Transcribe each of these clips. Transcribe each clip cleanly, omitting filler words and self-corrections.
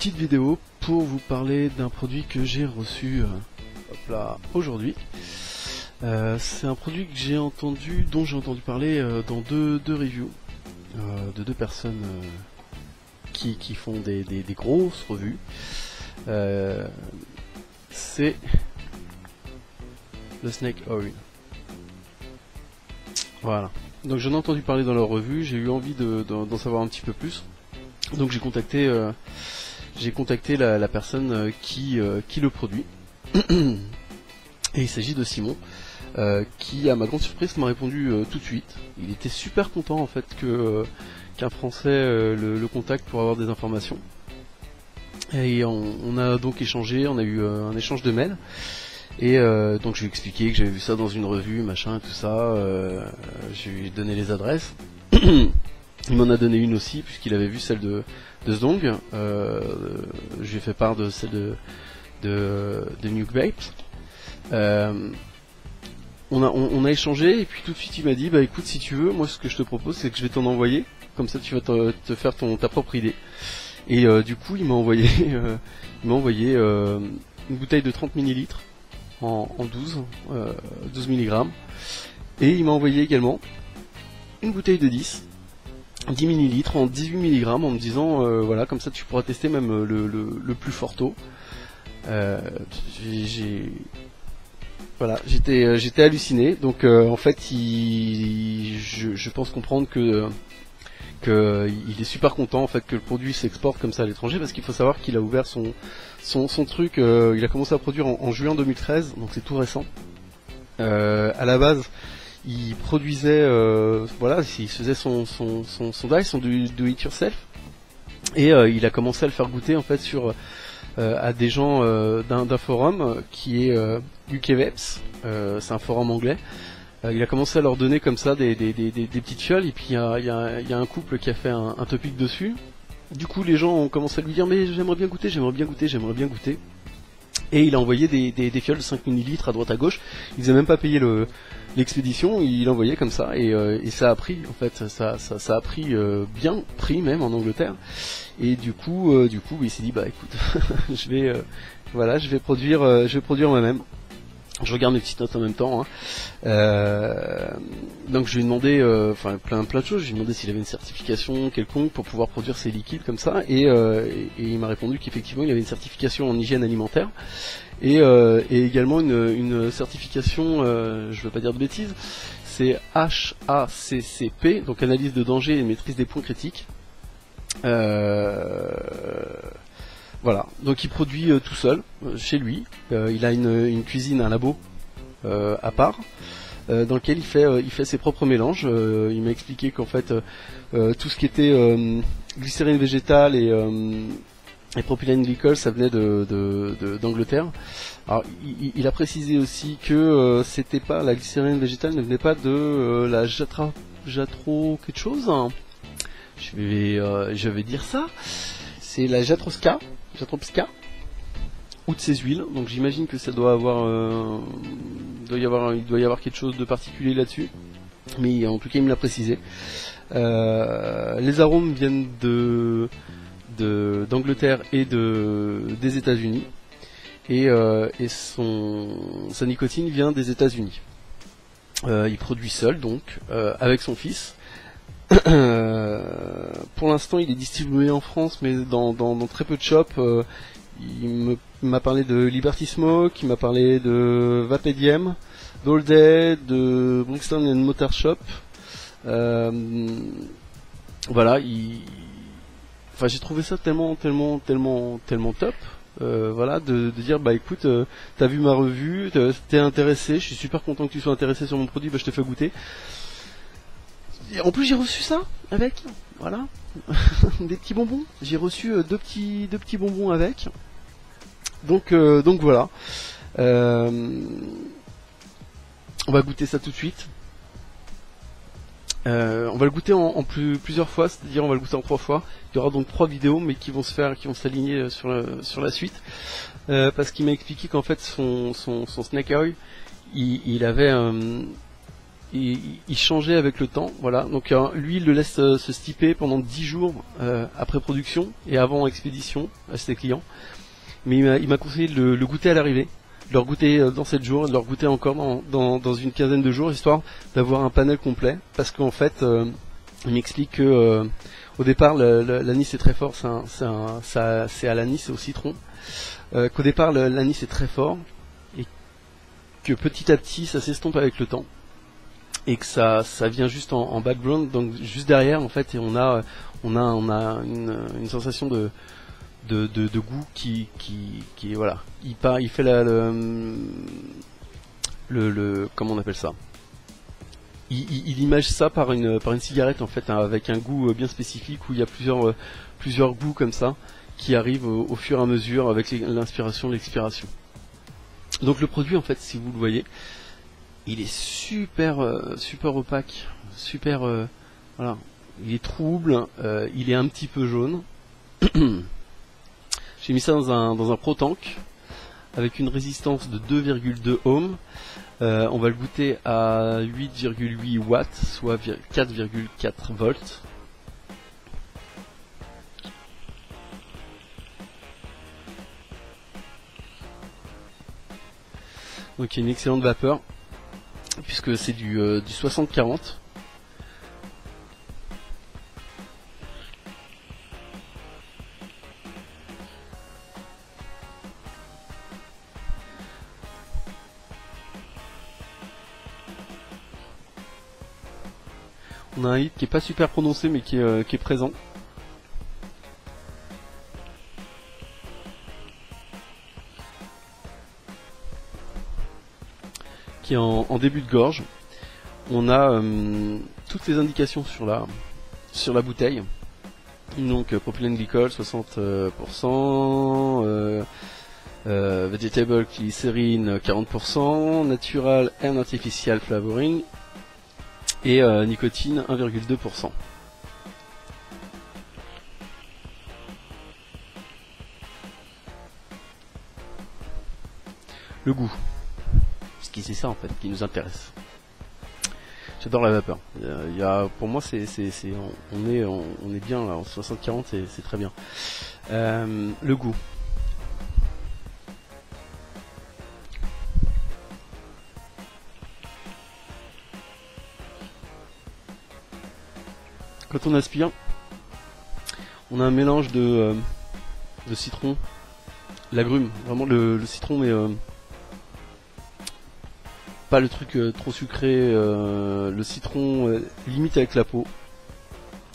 petite vidéo pour vous parler d'un produit que j'ai reçu aujourd'hui. C'est un produit que dont j'ai entendu parler dans deux reviews de deux personnes qui font des grosses revues. C'est le Snake Oil. Voilà. Donc j'en ai entendu parler dans leur revue, j'ai eu envie d'en savoir un petit peu plus. Donc j'ai contacté la personne qui le produit. Et il s'agit de Simon, qui à ma grande surprise m'a répondu tout de suite. Il était super content en fait qu'un Français le contacte pour avoir des informations. Et on a donc échangé, on a eu un échange de mails. Et donc je lui ai expliqué que j'avais vu ça dans une revue, machin, tout ça. Je lui ai donné les adresses. Il m'en a donné une aussi, puisqu'il avait vu celle de Zdong. Je lui ai fait part de celle de Nuke Vapes. On a échangé, et puis tout de suite il m'a dit, bah écoute, si tu veux, moi ce que je te propose, c'est que je vais t'en envoyer. Comme ça tu vas te faire ta propre idée. Et du coup il m'a envoyé, une bouteille de 30 ml en 12 mg. Et il m'a envoyé également une bouteille de 10 ml en 18 mg en me disant voilà, comme ça tu pourras tester même le plus fort taux. Voilà, j'étais halluciné. Donc en fait je pense comprendre que il est super content en fait que le produit s'exporte comme ça à l'étranger, parce qu'il faut savoir qu'il a ouvert son truc, il a commencé à produire en juin 2013, donc c'est tout récent. À la base il produisait voilà, il faisait son dice, son do it yourself, et il a commencé à le faire goûter en fait à des gens d'un forum qui est UK Vapes, c'est un forum anglais. Il a commencé à leur donner comme ça des petites fioles, et puis il y a un couple qui a fait un topic dessus. Du coup les gens ont commencé à lui dire mais j'aimerais bien goûter. Et il a envoyé des fioles de 5 ml à droite à gauche. Il faisait même pas payer l'expédition, il envoyait comme ça, et ça a pris en fait, ça a pris bien pris même en Angleterre. Et du coup il s'est dit bah écoute, je vais produire moi-même. Je regarde mes petites notes en même temps, hein. Donc je lui ai demandé plein de choses. Je lui ai demandé s'il avait une certification quelconque pour pouvoir produire ces liquides comme ça, et il m'a répondu qu'effectivement il avait une certification en hygiène alimentaire, et également une certification, je veux pas dire de bêtises, c'est HACCP, donc analyse de danger et maîtrise des points critiques. Voilà, donc il produit tout seul, chez lui. Il a une cuisine, un labo à part, dans lequel il fait ses propres mélanges. Il m'a expliqué qu'en fait, tout ce qui était glycérine végétale et propylène glycol, ça venait d'Angleterre. Alors, il a précisé aussi que c'était pas, la glycérine végétale ne venait pas de la Jatro quelque chose. Je vais dire ça. C'est la Jatropska, ou de ses huiles, donc j'imagine que ça il doit y avoir quelque chose de particulier là-dessus, mais en tout cas il me l'a précisé. Les arômes viennent d'Angleterre et des États-Unis, et sa nicotine vient des États-Unis. Il produit seul, donc avec son fils. Pour l'instant il est distribué en France, mais dans très peu de shops. Il m'a parlé de Liberty Smoke, il m'a parlé de Vapedium, d'All Day, de Brixton and Motor Shop. Voilà, j'ai trouvé ça tellement top. Voilà, de dire bah écoute, t'as vu ma revue, t'es intéressé, je suis super content que tu sois intéressé sur mon produit, bah je te fais goûter. Et en plus j'ai reçu ça avec, voilà, des petits bonbons. J'ai reçu deux petits bonbons avec. Donc voilà. On va goûter ça tout de suite. On va le goûter en plusieurs fois, c'est-à-dire on va le goûter en 3 fois. Il y aura donc 3 vidéos, mais qui vont s'aligner sur la suite. Parce qu'il m'a expliqué qu'en fait son Snake Oil, il avait il changeait avec le temps. Voilà. Donc lui, il le laisse se stiper pendant 10 jours après production et avant expédition à ses clients. Mais il m'a conseillé de le goûter à l'arrivée, de le goûter dans 7 jours, et de le goûter encore dans une quinzaine de jours, histoire d'avoir un panel complet. Parce qu'en fait, il m'explique que au départ, l'anis est très fort, c'est à l'anis et au citron. Qu'au départ, l'anis est très fort, et que petit à petit, ça s'estompe avec le temps. Et que ça vient juste en background, donc juste derrière, en fait, et on a une sensation de goût qui voilà, il fait le comment on appelle ça, il image ça par une cigarette, en fait, hein, avec un goût bien spécifique, où il y a plusieurs goûts comme ça qui arrivent au fur et à mesure avec l'inspiration, l'expiration. Donc le produit, en fait, si vous le voyez, il est super opaque, super voilà, il est trouble, il est un petit peu jaune. J'ai mis ça dans un Pro Tank avec une résistance de 2,2 ohms. On va le goûter à 8,8 watts, soit 4,4 volts. Donc il y a une excellente vapeur, puisque c'est du 60-40. On a un hit qui est pas super prononcé, mais qui est présent. Qui est en début de gorge. On a toutes les indications sur la bouteille. Donc propylène glycol 60%, vegetable glycérine 40%, natural and artificial flavoring, et nicotine 1,2%. Le goût, parce que c'est ça en fait qui nous intéresse. J'adore la vapeur. Pour moi, on est bien là, en 60-40, c'est très bien. Le goût. Quand on aspire, on a un mélange de citron, l'agrume, vraiment le citron, mais pas le truc trop sucré, le citron limite avec la peau.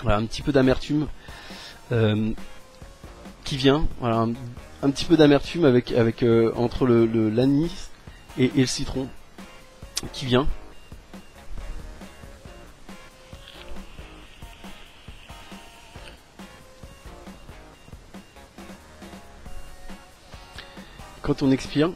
Voilà, un petit peu d'amertume qui vient, voilà, un petit peu d'amertume avec entre l'anis et le citron qui vient. Quand on expire,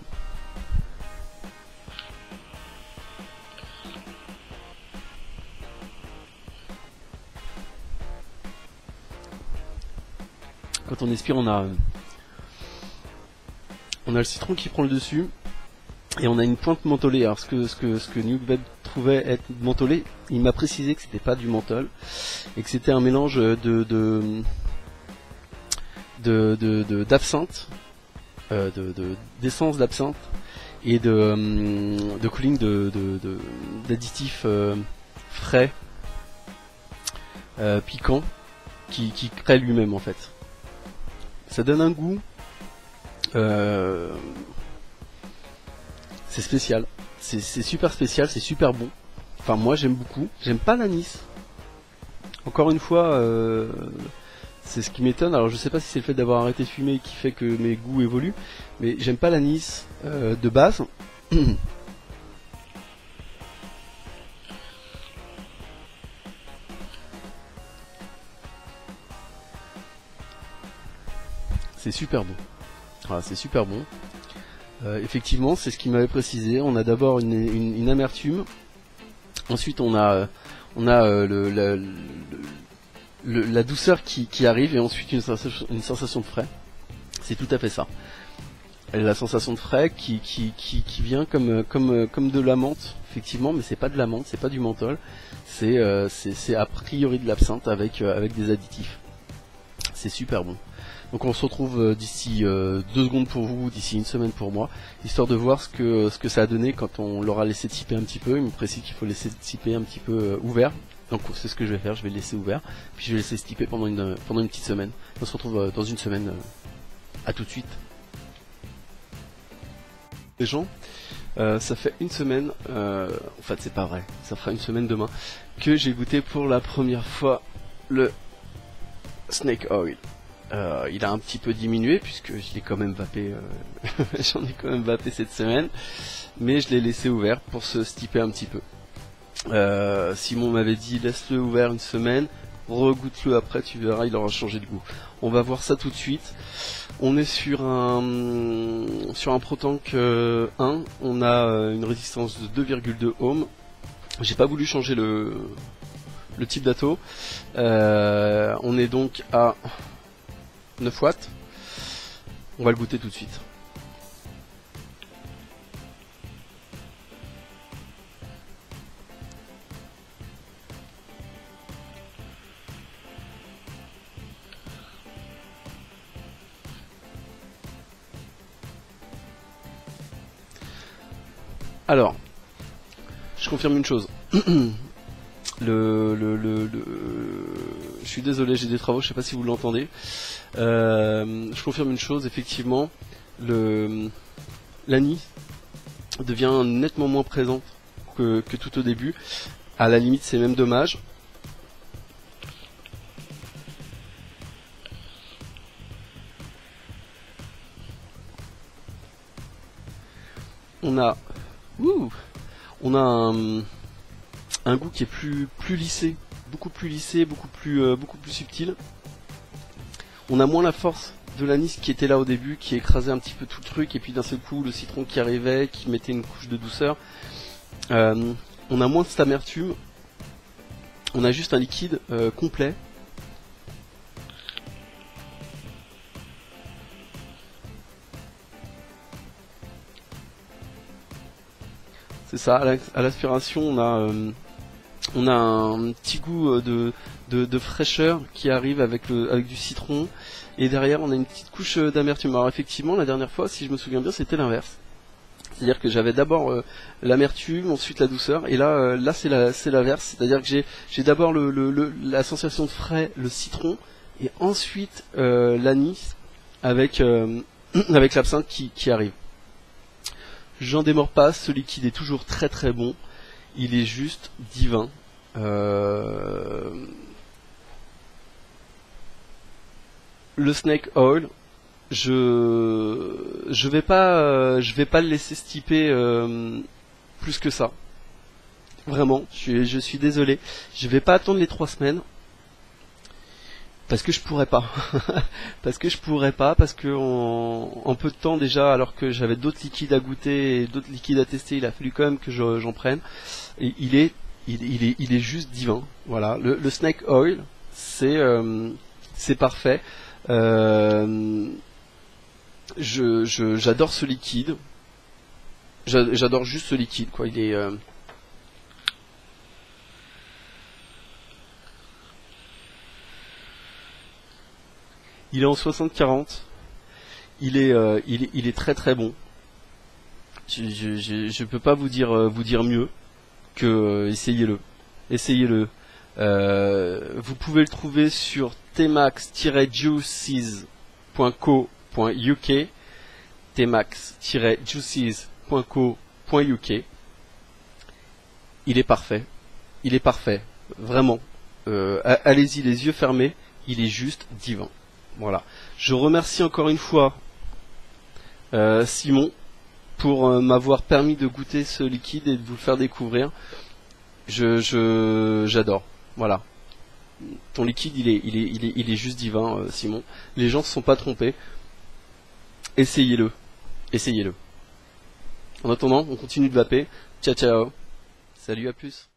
on a le citron qui prend le dessus, et on a une pointe mentholée. Alors ce que Newbed trouvait être mentholé, il m'a précisé que c'était pas du menthol et que c'était un mélange d'absinthe, d'essence d'absinthe et de cooling d'additifs frais, piquants, qui crée lui-même en fait. Ça donne un goût, c'est spécial, c'est super spécial, c'est super bon. Enfin moi j'aime beaucoup, j'aime pas l'anis. Encore une fois, c'est ce qui m'étonne. Alors je sais pas si c'est le fait d'avoir arrêté de fumer qui fait que mes goûts évoluent, mais j'aime pas l'anis de base. C'est super bon. Voilà, c'est super bon. Effectivement, c'est ce qu'il m'avait précisé. On a d'abord une amertume. Ensuite, on a la douceur qui arrive, et ensuite une sensation de frais. C'est tout à fait ça. la sensation de frais qui vient comme de la menthe, effectivement, mais c'est pas de la menthe, c'est pas du menthol, c'est a priori de l'absinthe avec des additifs. C'est super bon. Donc on se retrouve d'ici 2 secondes pour vous, d'ici 1 semaine pour moi, histoire de voir ce que ça a donné quand on l'aura laissé typer un petit peu. Il me précise qu'il faut laisser typer un petit peu ouvert. Donc c'est ce que je vais faire, je vais le laisser ouvert, puis je vais laisser typer pendant une petite semaine. On se retrouve dans 1 semaine. À tout de suite. Les gens, ça fait 1 semaine, en fait c'est pas vrai, ça fera 1 semaine demain, que j'ai goûté pour la première fois le Snake Oil. Il a un petit peu diminué puisque je l'ai quand même vapé, j'en ai quand même vapé cette semaine, mais je l'ai laissé ouvert pour se stiper un petit peu. Simon m'avait dit laisse-le ouvert 1 semaine, regoute-le après, tu verras, il aura changé de goût. On va voir ça tout de suite. On est sur un ProTank 1, on a une résistance de 2,2 ohms. J'ai pas voulu changer le type d'atto. On est donc à 9 watts. On va le goûter tout de suite. Alors, je confirme une chose. Je suis désolé, j'ai des travaux, je sais pas si vous l'entendez. Je confirme une chose, effectivement, l'anis devient nettement moins présente que tout au début. À la limite, c'est même dommage. On a un goût qui est plus lissé, beaucoup plus lissé, beaucoup plus subtil. On a moins la force de l'anis qui était là au début, qui écrasait un petit peu tout le truc, et puis d'un seul coup le citron qui arrivait, qui mettait une couche de douceur. On a moins de cette amertume. On a juste un liquide complet. C'est ça, à l'aspiration on a un petit goût de fraîcheur qui arrive avec du citron, et derrière on a une petite couche d'amertume. Alors effectivement la dernière fois, si je me souviens bien, c'était l'inverse. C'est-à-dire que j'avais d'abord l'amertume, ensuite la douceur, et là c'est l'inverse. C'est-à-dire que j'ai d'abord la sensation de frais, le citron, et ensuite l'anis avec l'absinthe qui arrive. J'en démords pas, ce liquide est toujours très très bon, il est juste divin. Le Snake Oil, je vais pas le laisser stiper plus que ça. Vraiment, je suis désolé, je vais pas attendre les 3 semaines. Parce que je pourrais pas. parce que en peu de temps déjà, alors que j'avais d'autres liquides à goûter et d'autres liquides à tester, il a fallu quand même que j'en prenne. Et il est juste divin. Voilà, le Snake Oil, c'est parfait. J'adore ce liquide. J'adore juste ce liquide, quoi. Il est en 60-40. Il est très très bon. Je peux pas vous dire mieux que essayez-le. Essayez-le. Vous pouvez le trouver sur tmax-juices.co.uk, tmax-juices.co.uk. Il est parfait. Il est parfait. Vraiment. Allez-y les yeux fermés. Il est juste divin. Voilà. Je remercie encore une fois Simon pour m'avoir permis de goûter ce liquide et de vous le faire découvrir. J'adore. Voilà. Ton liquide, il est juste divin, Simon. Les gens se sont pas trompés. Essayez-le. Essayez-le. En attendant, on continue de vaper. Ciao, ciao. Salut, à plus.